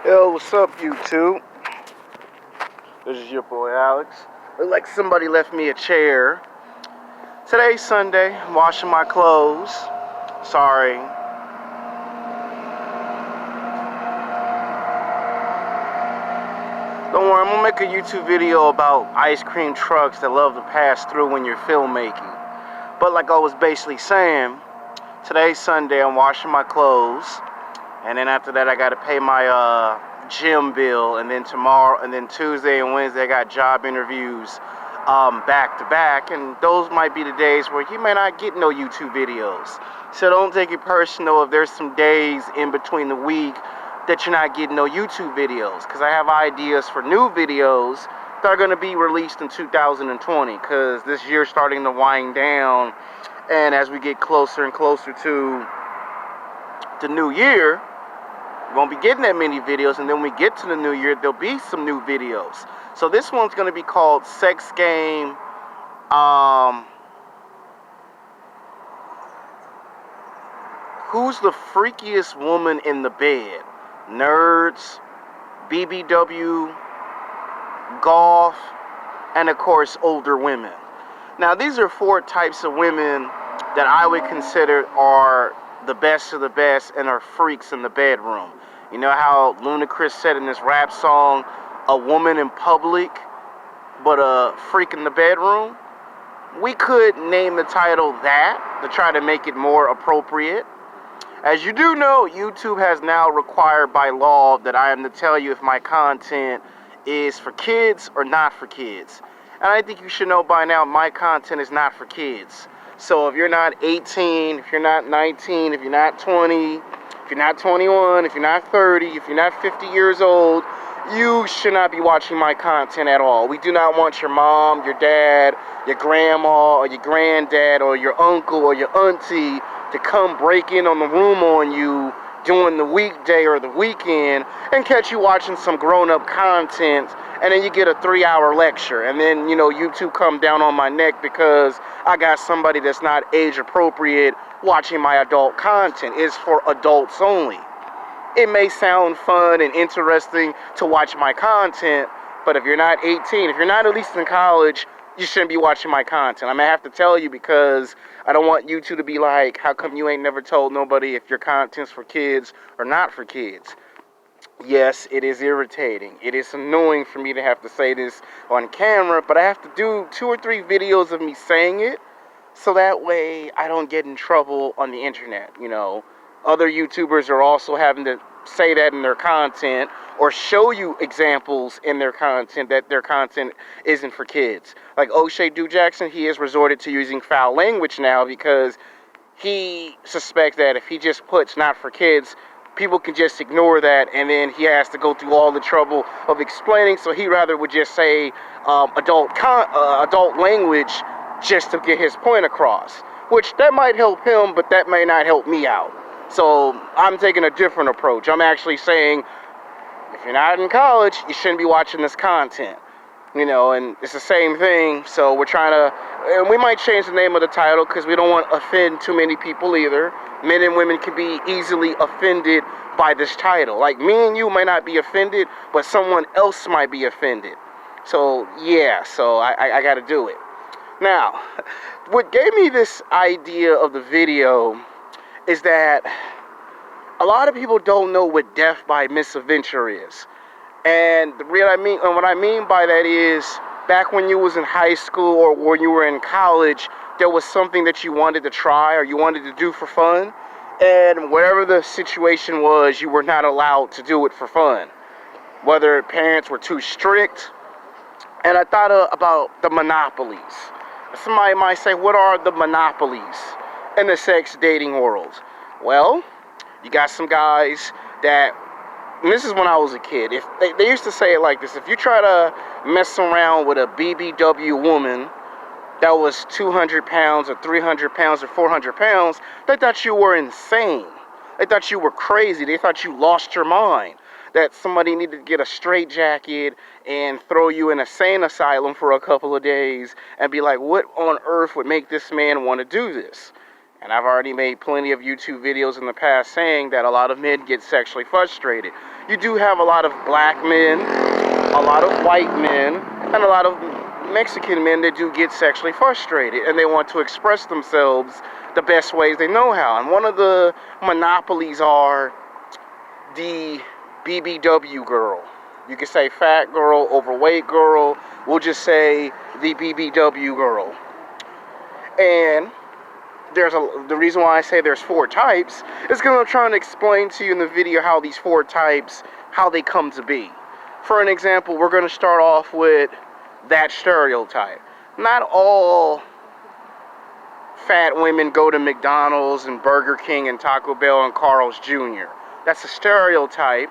Yo, what's up, YouTube? This is your boy Alex. Look like somebody left me a chair. Today's Sunday. I'm washing my clothes. Sorry. Don't worry, I'm gonna make a YouTube video about ice cream trucks that love to pass through when you're filmmaking. But like I was basically saying, today's Sunday. I'm washing my clothes, and then after that, I gotta pay my gym bill, and then tomorrow, and then Tuesday and Wednesday, I got job interviews back to back, and those might be the days where you may not get no YouTube videos. So don't take it personal if there's some days in between the week that you're not getting no YouTube videos, because I have ideas for new videos that are going to be released in 2020, because this year's starting to wind down, and as we get closer and closer to the new year, we won't be getting that many videos, and then when we get to the new year, there'll be some new videos. So this one's going to be called Sex Game. Who's the freakiest woman in the bed? Nerds, BBW, golf, and of course older women. Now these are 4 types of women that I would consider are the best of the best and are freaks in the bedroom. You know how Ludacris said in this rap song, a woman in public, but a freak in the bedroom? We could name the title that to try to make it more appropriate. As you do know, YouTube has now required by law that I am to tell you if my content is for kids or not for kids. And I think you should know by now my content is not for kids. So if you're not 18, if you're not 19, if you're not 20, if you're not 21, if you're not 30, if you're not 50 years old, you should not be watching my content at all. We do not want your mom, your dad, your grandma, or your granddad, or your uncle, or your auntie to come break in on the room on you during the weekday or the weekend and catch you watching some grown-up content, and then you get a 3-hour lecture, and then, you know, YouTube come down on my neck because I got somebody that's not age appropriate watching my adult content. It's for adults only. It may sound fun and interesting to watch my content, but if you're not 18, if you're not at least in college, you shouldn't be watching my content. I may have to tell you because I don't want you two to be like, how come you ain't never told nobody if your content's for kids or not for kids? Yes, it is irritating. It is annoying for me to have to say this on camera, but I have to do 2 or 3 videos of me saying it so that way I don't get in trouble on the internet, you know. Other YouTubers are also having to say that in their content or show you examples in their content that their content isn't for kids. Like O'Shea Jackson, he has resorted to using foul language now because he suspects that if he just puts not for kids, people can just ignore that, and then he has to go through all the trouble of explaining, so he rather would just say adult language just to get his point across, which that might help him, but that may not help me out. So I'm taking a different approach. I'm actually saying, if you're not in college, you shouldn't be watching this content. You know, and it's the same thing. So we're trying to, and we might change the name of the title because we don't want to offend too many people either. Men and women can be easily offended by this title. Like me and you may not be offended, but someone else might be offended. So yeah, so I got to do it. Now, what gave me this idea of the video is that a lot of people don't know what death by misadventure is. And what I mean by that is, back when you was in high school or when you were in college, there was something that you wanted to try or you wanted to do for fun, and whatever the situation was, you were not allowed to do it for fun. Whether parents were too strict, and I thought about the monopolies. Somebody might say, what are the monopolies in the sex dating world? Well, you got some guys that, and this is when I was a kid, if they used to say it like this: if you try to mess around with a BBW woman that was 200 pounds or 300 pounds or 400 pounds, they thought you were insane. They thought you were crazy. They thought you lost your mind. That somebody needed to get a straitjacket and throw you in a sane asylum for a couple of days and be like, what on earth would make this man want to do this? And I've already made plenty of YouTube videos in the past saying that a lot of men get sexually frustrated. You do have a lot of black men, a lot of white men, and a lot of Mexican men that do get sexually frustrated, and they want to express themselves the best ways they know how. And one of the monopolies are the BBW girl. You can say fat girl, overweight girl. We'll just say the BBW girl. And the reason why I say there's 4 types is because I'm trying to explain to you in the video how these 4 types, how they come to be. For an example, we're going to start off with that stereotype. Not all fat women go to McDonald's and Burger King and Taco Bell and Carl's Jr. That's a stereotype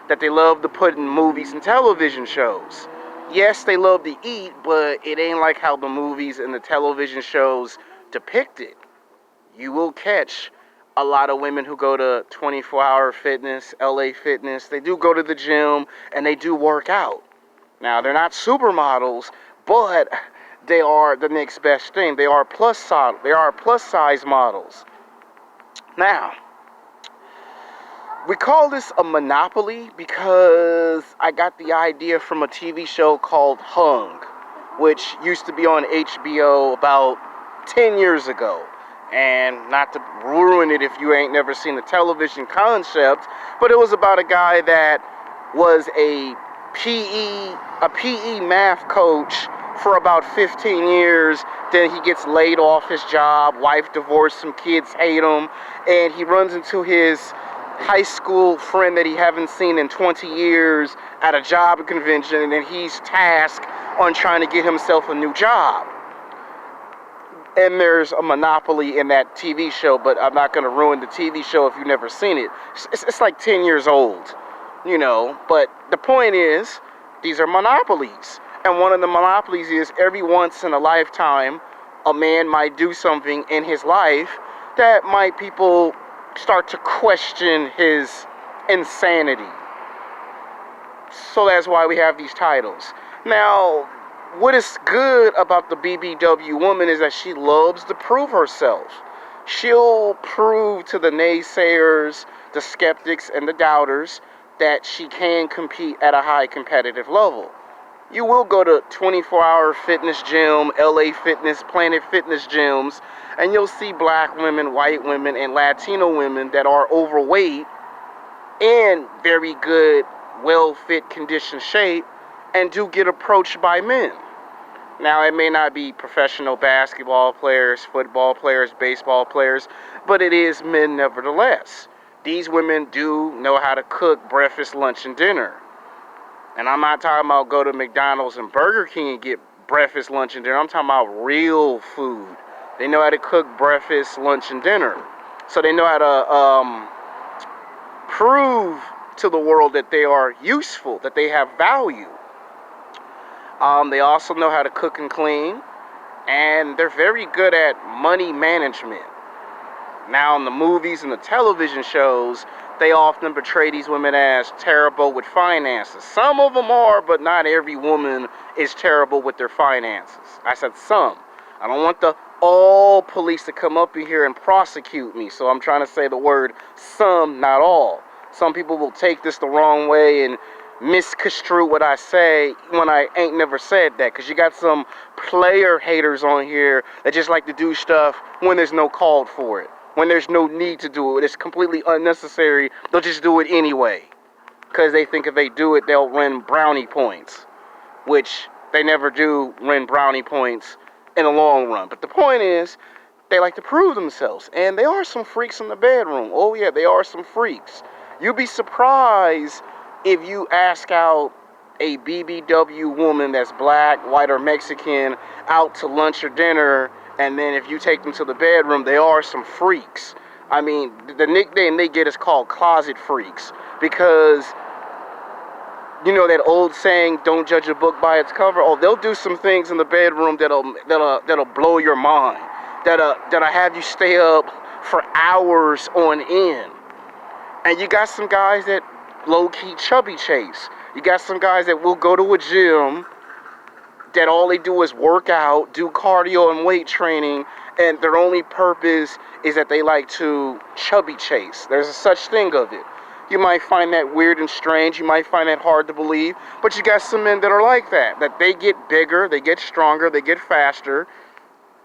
that they love to put in movies and television shows. Yes, they love to eat, but it ain't like how the movies and the television shows depict it. You will catch a lot of women who go to 24-hour fitness, LA Fitness. They do go to the gym and they do work out. Now, they're not supermodels, but they are the next best thing. They are plus size models. Now, we call this a monopoly because I got the idea from a TV show called Hung, which used to be on HBO about 10 years ago. And not to ruin it if you ain't never seen the television concept, but it was about a guy that was a PE math coach for about 15 years. Then he gets laid off his job, wife divorced, some kids hate him, and he runs into his high school friend that he haven't seen in 20 years at a job convention, and then he's tasked on trying to get himself a new job. And there's a monopoly in that TV show, but I'm not going to ruin the TV show if you've never seen it. It's like 10 years old, you know. But the point is, these are monopolies. And one of the monopolies is every once in a lifetime, a man might do something in his life that might people start to question his insanity. So that's why we have these titles. Now, what is good about the BBW woman is that she loves to prove herself. She'll prove to the naysayers, the skeptics, and the doubters that she can compete at a high competitive level. You will go to 24-hour fitness gym, LA Fitness, Planet Fitness gyms, and you'll see black women, white women, and Latino women that are overweight in very good, well-fit, conditioned shape, and do get approached by men. Now, it may not be professional basketball players, football players, baseball players, but it is men nevertheless. These women do know how to cook breakfast, lunch, and dinner. And I'm not talking about go to McDonald's and Burger King and get breakfast, lunch, and dinner. I'm talking about real food. They know how to cook breakfast, lunch, and dinner. So they know how to prove to the world that they are useful, that they have value. They also know how to cook and clean, and they're very good at money management. Now, in the movies and the television shows, they often portray these women as terrible with finances. Some of them are, but not every woman is terrible with their finances. I said some. I don't want the all police to come up in here and prosecute me, so I'm trying to say the word some, not all. Some people will take this the wrong way and misconstrue what I say when I ain't never said that, because you got some player haters on here that just like to do stuff when there's no call for it, when there's no need to do it. It's completely unnecessary. They'll just do it anyway because they think if they do it, they'll win brownie points, which they never do win brownie points in the long run. But the point is, they like to prove themselves, and they are some freaks in the bedroom. Oh yeah, they are some freaks. You'll be surprised if you ask out a BBW woman that's black, white, or Mexican out to lunch or dinner, and then if you take them to the bedroom, they are some freaks. I mean, the nickname they get is called closet freaks, because you know that old saying, don't judge a book by its cover? Oh, they'll do some things in the bedroom that'll blow your mind, that'll have you stay up for hours on end. And you got some guys that low-key chubby chase. You got some guys that will go to a gym that all they do is work out, do cardio and weight training, and their only purpose is that they like to chubby chase. There's a such thing of it. You might find that weird and strange. You might find that hard to believe. But you got some men that are like that. That they get bigger, they get stronger, they get faster,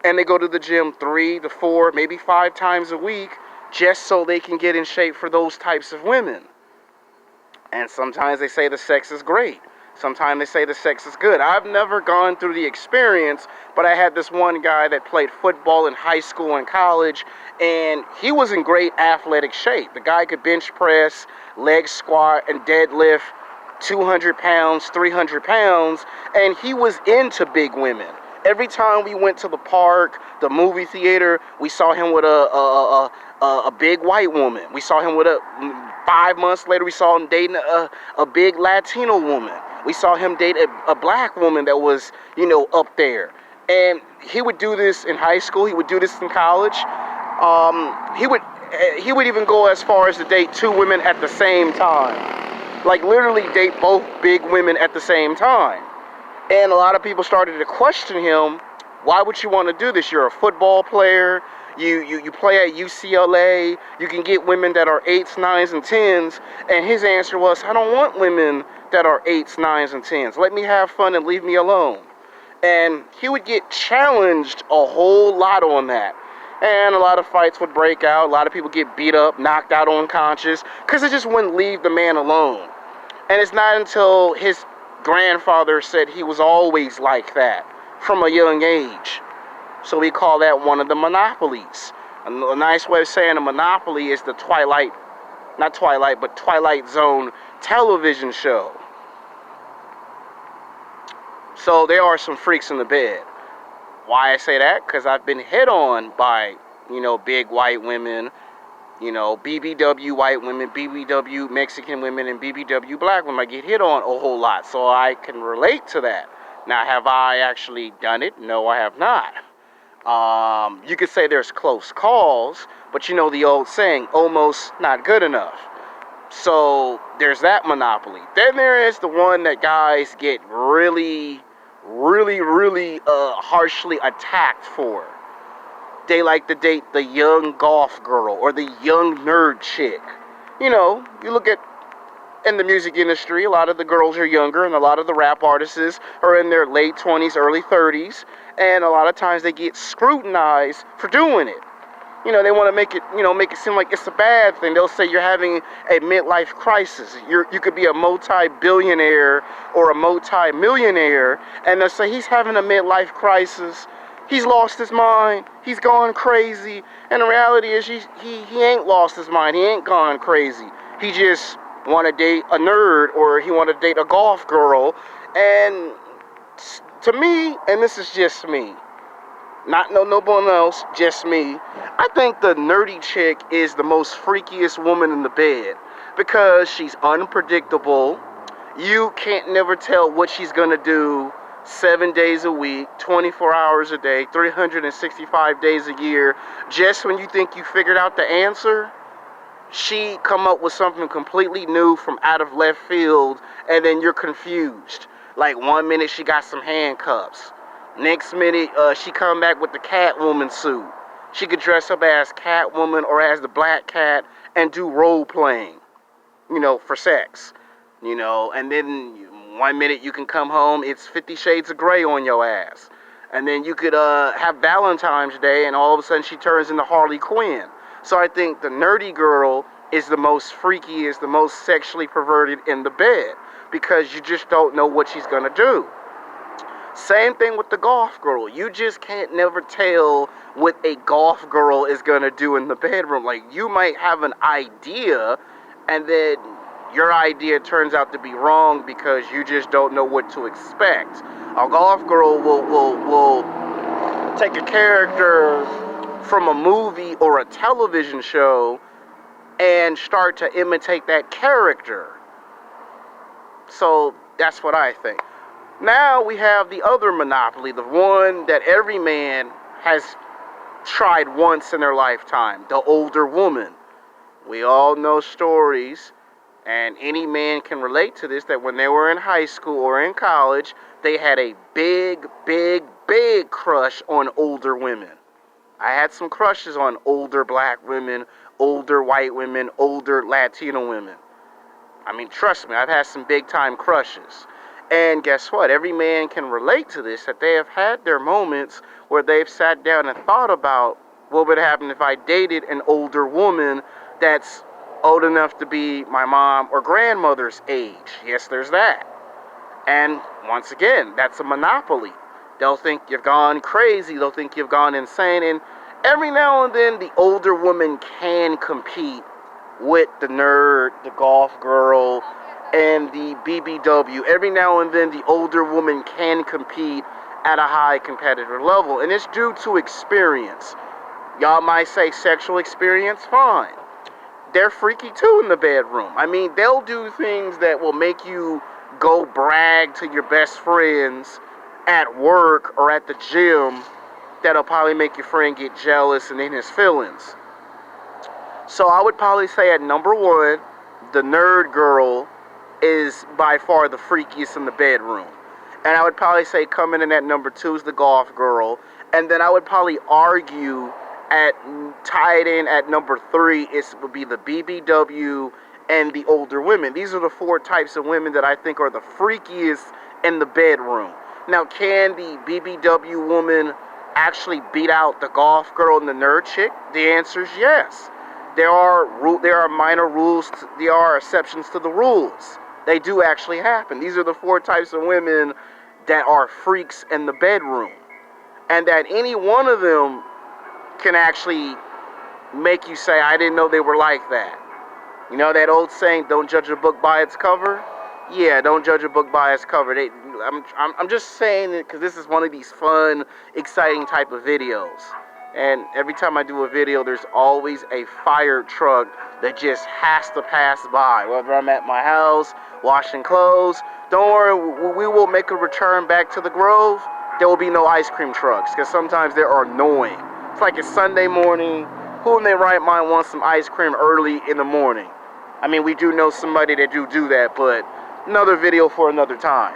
and they go to the gym 3 to 4, maybe 5 times a week just so they can get in shape for those types of women. And sometimes they say the sex is great. Sometimes they say the sex is good. I've never gone through the experience, but I had this one guy that played football in high school and college, and he was in great athletic shape. The guy could bench press, leg squat, and deadlift 200 pounds, 300 pounds, and he was into big women. Every time we went to the park, the movie theater, we saw him with a big white woman. We saw him with 5 months later, we saw him dating a big Latino woman. We saw him date a black woman that was, up there. And he would do this in high school. He would do this in college. He would even go as far as to date 2 women at the same time. Like literally date both big women at the same time. And a lot of people started to question him. Why would you want to do this? You're a football player. You play at UCLA. You can get women that are 8s, 9s, and 10s. And his answer was, I don't want women that are 8s, 9s, and 10s. Let me have fun and leave me alone. And he would get challenged a whole lot on that. And a lot of fights would break out. A lot of people get beat up, knocked out unconscious, because it just wouldn't leave the man alone. And it's not until his grandfather said he was always like that from a young age. So we call that one of the monopolies. A nice way of saying a monopoly is the Twilight Zone television show. So there are some freaks in the bed. Why I say that? Because I've been hit on by, big white women, BBW white women, BBW Mexican women, and BBW black women. I get hit on a whole lot, so I can relate to that. Now, have I actually done it? No, I have not. You could say there's close calls, but you know the old saying, almost not good enough. So there's that monopoly. Then there is the one that guys get really harshly attacked for. They like to date the young goth girl or the young nerd chick. You look at in the music industry, a lot of the girls are younger, and a lot of the rap artists are in their late 20s, early 30s, and a lot of times they get scrutinized for doing it. They want to make it seem like it's a bad thing. They'll say you're having a midlife crisis. You could be a multi-billionaire or a multi-millionaire, and they'll say he's having a midlife crisis. He's lost his mind. He's gone crazy. And the reality is he ain't lost his mind. He ain't gone crazy. He just want to date a nerd, or he want to date a golf girl. And to me, and this is just me, not no one else, just me, I think the nerdy chick is the most freakiest woman in the bed because she's unpredictable. You can't never tell what she's going to do 7 days a week, 24 hours a day, 365 days a year. Just when you think you figured out the answer, she come up with something completely new from out of left field, and then you're confused. Like 1 minute she got some handcuffs. Next minute, she come back with the Catwoman suit. She could dress up as Catwoman or as the Black Cat and do role playing, for sex. And then 1 minute you can come home, it's 50 Shades of Grey on your ass. And then you could have Valentine's Day, and all of a sudden she turns into Harley Quinn. So I think the nerdy girl is the most freaky, is the most sexually perverted in the bed, because you just don't know what she's going to do. Same thing with the golf girl. You just can't never tell what a golf girl is going to do in the bedroom. Like, you might have an idea, and then your idea turns out to be wrong because you just don't know what to expect. A golf girl will take a character from a movie or a television show and start to imitate that character. So that's what I think. Now we have the other monopoly, the one that every man has tried once in their lifetime, the older woman. We all know stories, and any man can relate to this, that when they were in high school or in college, they had a big crush on older women. I had some crushes on older black women, older white women, older Latino women. I mean, trust me, I've had some big time crushes. And guess what? Every man can relate to this, that they have had their moments where they've sat down and thought about what would happen if I dated an older woman that's old enough to be my mom or grandmother's age. Yes, there's that. And once again, that's a monopoly. They'll think you've gone crazy. They'll think you've gone insane. And every now and then, the older woman can compete with the nerd, the golf girl, and the BBW. Every now and then, the older woman can compete at a high competitive level. And it's due to experience. Y'all might say sexual experience, fine. They're freaky too in the bedroom. I mean, they'll do things that will make you go brag to your best friends at work or at the gym that'll probably make your friend get jealous and in his feelings. So I would probably say at number one, the nerd girl is by far the freakiest in the bedroom. And I would probably say coming in at number two is the golf girl. And then I would probably argue tied in at number three would be the BBW and the older women. These are the four types of women that I think are the freakiest in the bedroom. Now, can the BBW woman actually beat out the golf girl and the nerd chick? The answer is yes. There are minor rules. There are exceptions to the rules. They do actually happen. These are the four types of women that are freaks in the bedroom. And that any one of them can actually make you say, I didn't know they were like that. You know that old saying, don't judge a book by its cover? Yeah, don't judge a book by its cover. I'm just saying it because this is one of these fun, exciting type of videos. And every time I do a video, there's always a fire truck that just has to pass by. Whether I'm at my house, washing clothes, don't worry, we will make a return back to the Grove. There will be no ice cream trucks because sometimes they are annoying. It's like it's Sunday morning. Who in their right mind wants some ice cream early in the morning? I mean, we do know somebody that do that, but another video for another time.